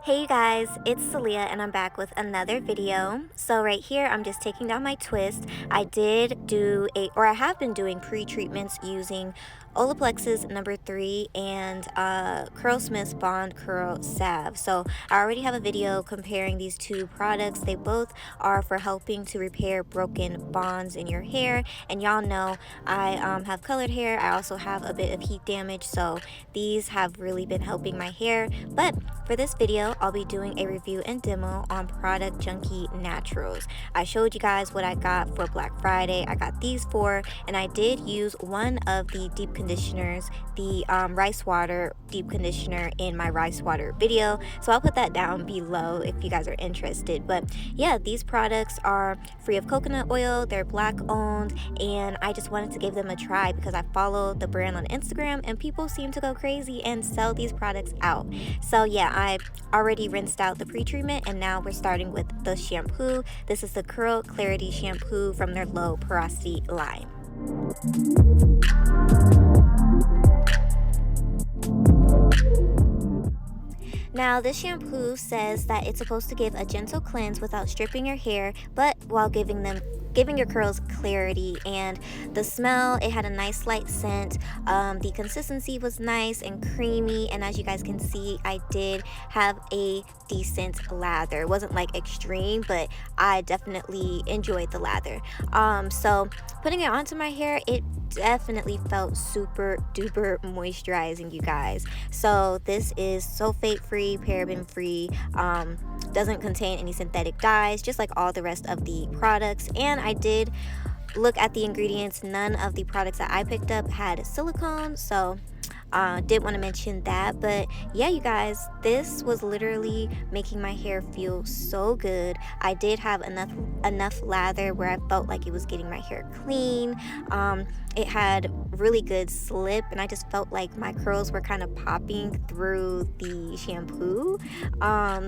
Hey you guys, it's Celia and I'm back with another video. So right here I'm just taking down my twist. I have been doing pre-treatments using Olaplex's #3 and Curlsmith's Bond Curl Salve. So I already have a video comparing these two products. They both are for helping to repair broken bonds in your hair, and y'all know I have colored hair. I also have a bit of heat damage, so these have really been helping my hair. But for this video, I'll be doing a review and demo on product Junkie Naturals. I showed you guys what I got for Black Friday. I got these four, and I did use one of the deep conditioners, the rice water deep conditioner, in my rice water video. So I'll put that down below if you guys are interested. But yeah, these products are free of coconut oil. They're Black owned, and I just wanted to give them a try because I follow the brand on Instagram and people seem to go crazy and sell these products out. So yeah, I already rinsed out the pre-treatment, and now we're starting with the shampoo. This is the Curl Clarity shampoo from their low porosity line. Now, this shampoo says that it's supposed to give a gentle cleanse without stripping your hair, but while giving your curls clarity. And the smell, it had a nice light scent. The consistency was nice and creamy, and as you guys can see, I did have a decent lather. It wasn't like extreme, but I definitely enjoyed the lather. So putting it onto my hair, it definitely felt super duper moisturizing, you guys. So this is sulfate free, paraben free, doesn't contain any synthetic dyes, just like all the rest of the products. And I did look at the ingredients. None of the products that I picked up had silicone, so did want to mention that. But yeah, you guys, this was literally making my hair feel so good. I did have enough lather where I felt like it was getting my hair clean. It had really good slip, and I just felt like my curls were kind of popping through the shampoo.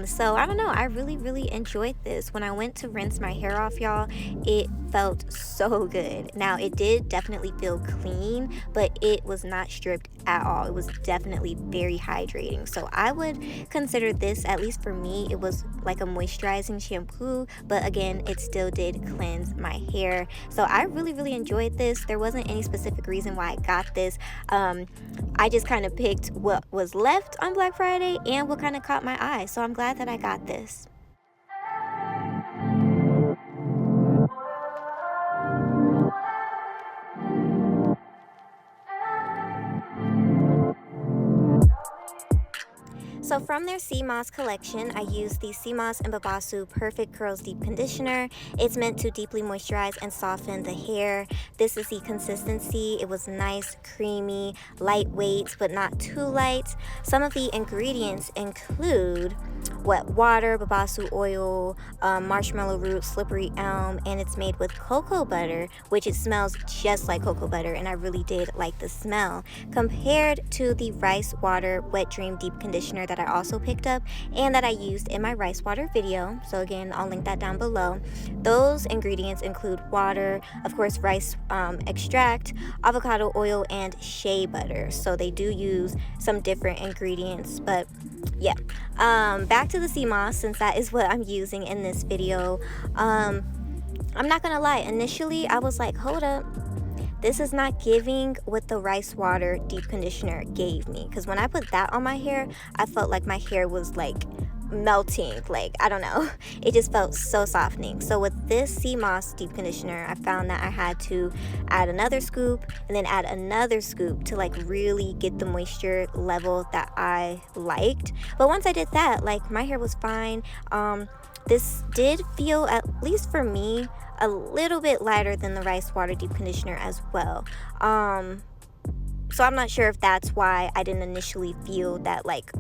So I don't know, I really enjoyed this. When I went to rinse my hair off, y'all, it felt so good. Now, it did definitely feel clean, but it was not stripped at all. It was definitely very hydrating. So I would consider this, at least for me, it was like a moisturizing shampoo, but again, it still did cleanse my hair. So I really enjoyed this. There wasn't any specific reason why I got this. I just kind of picked what was left on Black Friday and what kind of caught my eye. So I'm glad that I got this. So from their Sea Moss collection, I used the Sea Moss and Babasu Perfect Curls Deep Conditioner. It's meant to deeply moisturize and soften the hair. This is the consistency. It was nice, creamy, lightweight, but not too light. Some of the ingredients include wet water, Babasu oil, marshmallow root, slippery elm, and it's made with cocoa butter, which it smells just like cocoa butter, and I really did like the smell. Compared to the Rice Water Wet Dream Deep Conditioner that I also picked up and that I used in my rice water video, so again, I'll link that down below. Those ingredients include water, of course, rice extract, avocado oil, and shea butter. So they do use some different ingredients, but yeah. Back to the Sea Moss, since that is what I'm using in this video. I'm not gonna lie, initially I was like, hold up, this is not giving what the rice water deep conditioner gave me, because when I put that on my hair, I felt like my hair was like melting, like I don't know, it just felt so softening. So with this Sea Moss deep conditioner, I found that I had to add another scoop and then add another scoop to like really get the moisture level that I liked. But once I did that, like my hair was fine. This did feel, at least for me, a little bit lighter than the rice water deep conditioner as well. So I'm not sure if that's why I didn't initially feel that like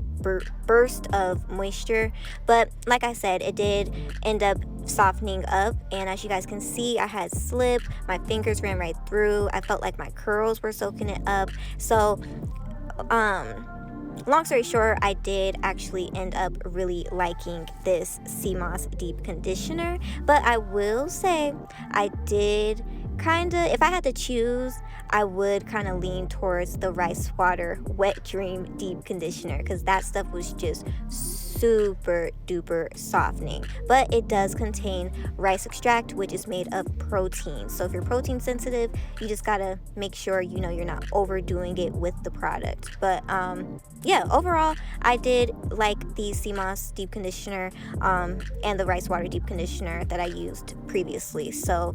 burst of moisture, but like I said, it did end up softening up, and as you guys can see, I had slip, my fingers ran right through, I felt like my curls were soaking it up. So long story short, I did actually end up really liking this Sea Moss deep conditioner, but I will say I did kind of, if I had to choose, I would kind of lean towards the Rice Water Wet Dream Deep Conditioner, because that stuff was just super duper softening, but it does contain rice extract, which is made of protein. So if you're protein sensitive, you just gotta make sure you know you're not overdoing it with the product. But yeah, overall I did like the sea moss deep conditioner and the rice water deep conditioner that I used previously. So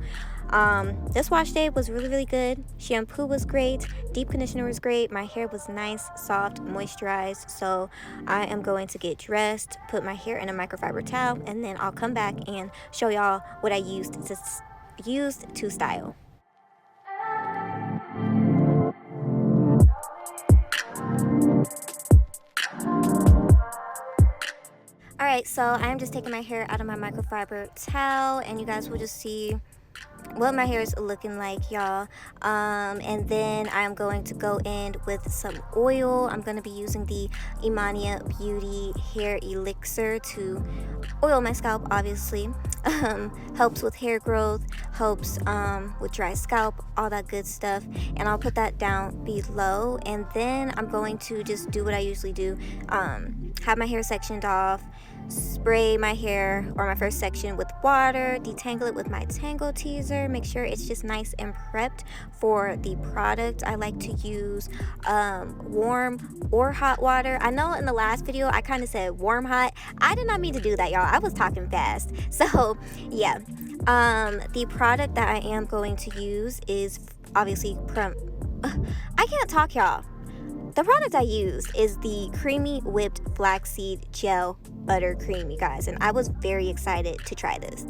this wash day was really good. Shampoo was great, deep conditioner was great, my hair was nice, soft, moisturized. So I am going to get dressed, put my hair in a microfiber towel, and then I'll come back and show y'all what I used to style. Alright, so I'm just taking my hair out of my microfiber towel, and you guys will just see what my hair is looking like, y'all. And then I'm going to go in with some oil. I'm going to be using the Imania Beauty Hair Elixir to oil my scalp, obviously. Helps with hair growth, helps with dry scalp, all that good stuff. And I'll put that down below, and then I'm going to just do what I usually do. Have my hair sectioned off, spray my hair or my first section with water, detangle it with my Tangle Teezer, make sure it's just nice and prepped for the product. I like to use warm or hot water. I know in the last video I kind of said warm hot. I did not mean to do that, y'all. I was talking fast. So yeah, the product that I am going to use is obviously from I can't talk, y'all. The product I used is the Creamy Whipped Flaxseed Gel Buttercream, you guys, and I was very excited to try this.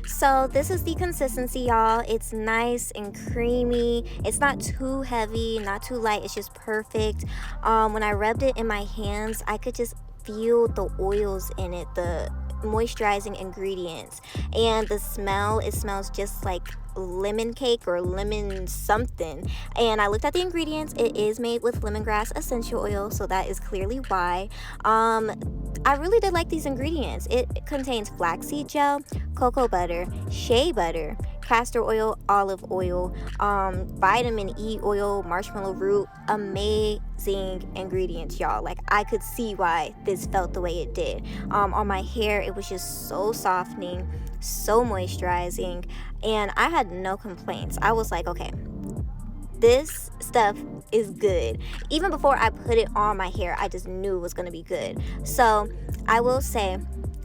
So this is the consistency, y'all. It's nice and creamy. It's not too heavy, not too light. It's just perfect. When I rubbed it in my hands, I could just feel the oils in it, the moisturizing ingredients, and the smell. It smells just like lemon cake or lemon something. And I looked at the ingredients. It is made with lemongrass essential oil, so that is clearly why. I really did like these ingredients. It contains flaxseed gel, cocoa butter, shea butter, castor oil, olive oil, vitamin E oil, marshmallow root. Amazing ingredients, y'all. Like, I could see why this felt the way it did. On my hair, it was just so softening, so moisturizing, and I had no complaints. I was like, okay, this stuff is good. Even before I put it on my hair, I just knew it was going to be good. So I will say,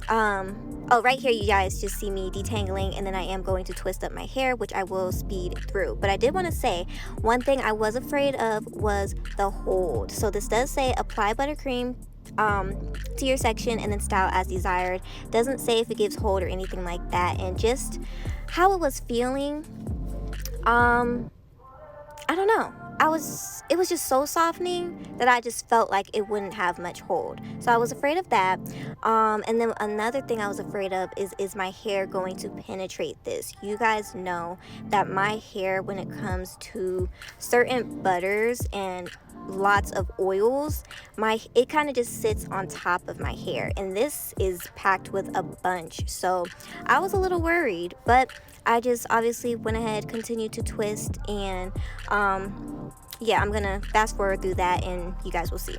oh, right here you guys just see me detangling, and then I am going to twist up my hair, which I will speed through. But I did want to say one thing I was afraid of was the hold. So this does say apply buttercream to your section and then style as desired. Doesn't say if it gives hold or anything like that. And just how it was feeling, I don't know. It was just so softening that I just felt like it wouldn't have much hold. So I was afraid of that. And then another thing I was afraid of is my hair going to penetrate this. You guys know that my hair, when it comes to certain butters and lots of oils, it kind of just sits on top of my hair, and this is packed with a bunch. So I was a little worried, but I just obviously went ahead, continued to twist, and yeah, I'm gonna fast forward through that and you guys will see.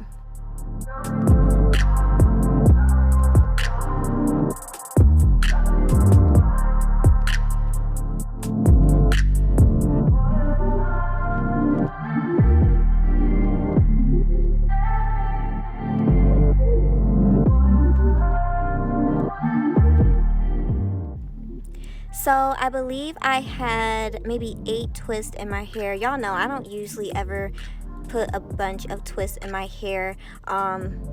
So I believe I had maybe 8 twists in my hair. Y'all know I don't usually ever put a bunch of twists in my hair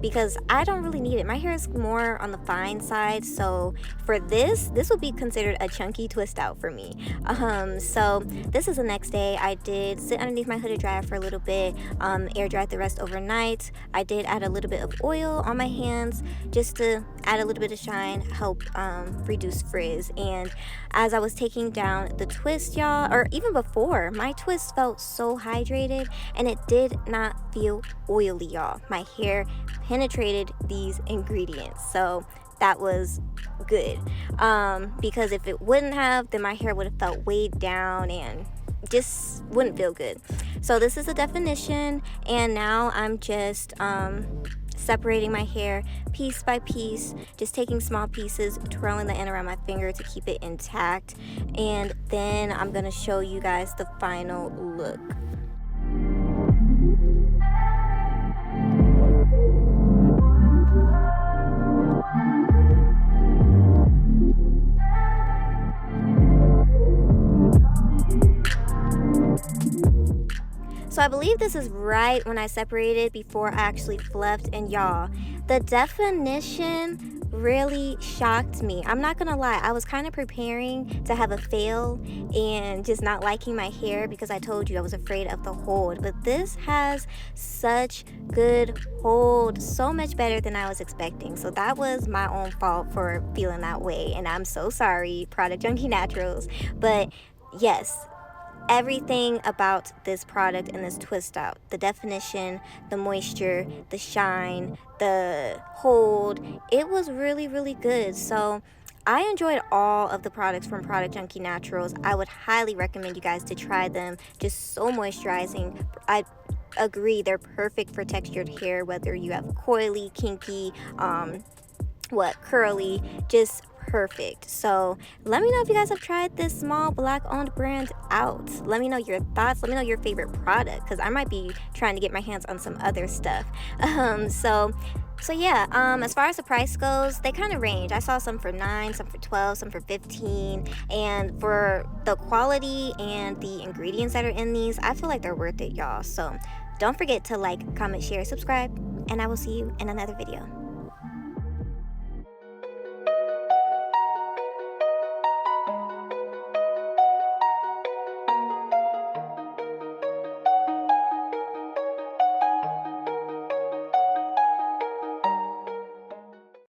because I don't really need it. My hair is more on the fine side, so for this would be considered a chunky twist out for me. So this is the next day. I did sit underneath my hooded dryer for a little bit, air dried the rest overnight. I did add a little bit of oil on my hands just to add a little bit of shine, help reduce frizz. And as I was taking down the twist, y'all, or even before, my twist felt so hydrated and it did not feel oily, y'all. My hair penetrated these ingredients, so that was good, because if it wouldn't have, then my hair would have felt weighed down and just wouldn't feel good. So this is the definition, and now I'm just separating my hair piece by piece, just taking small pieces, twirling the end around my finger to keep it intact, and then I'm gonna show you guys the final look. So I believe this is right when I separated before I actually fluffed, and y'all, the definition really shocked me. I'm not gonna lie, I was kind of preparing to have a fail and just not liking my hair because I told you I was afraid of the hold, but this has such good hold, so much better than I was expecting. So that was my own fault for feeling that way, and I'm so sorry, Product Junkie Naturals. But yes, everything about this product and this twist out, the definition, the moisture, the shine, the hold, it was really good. So I enjoyed all of the products from Product Junkie Naturals. I would highly recommend you guys to try them. Just so moisturizing. I agree, they're perfect for textured hair, whether you have coily, kinky, curly, just perfect. So let me know if you guys have tried this small black owned brand out. Let me know your thoughts. Let me know your favorite product, because I might be trying to get my hands on some other stuff. So yeah, as far as the price goes, they kind of range. I saw some for $9, some for $12, some for $15, and for the quality and the ingredients that are in these, I feel like they're worth it, y'all. So don't forget to like, comment, share, subscribe, and I will see you in another video.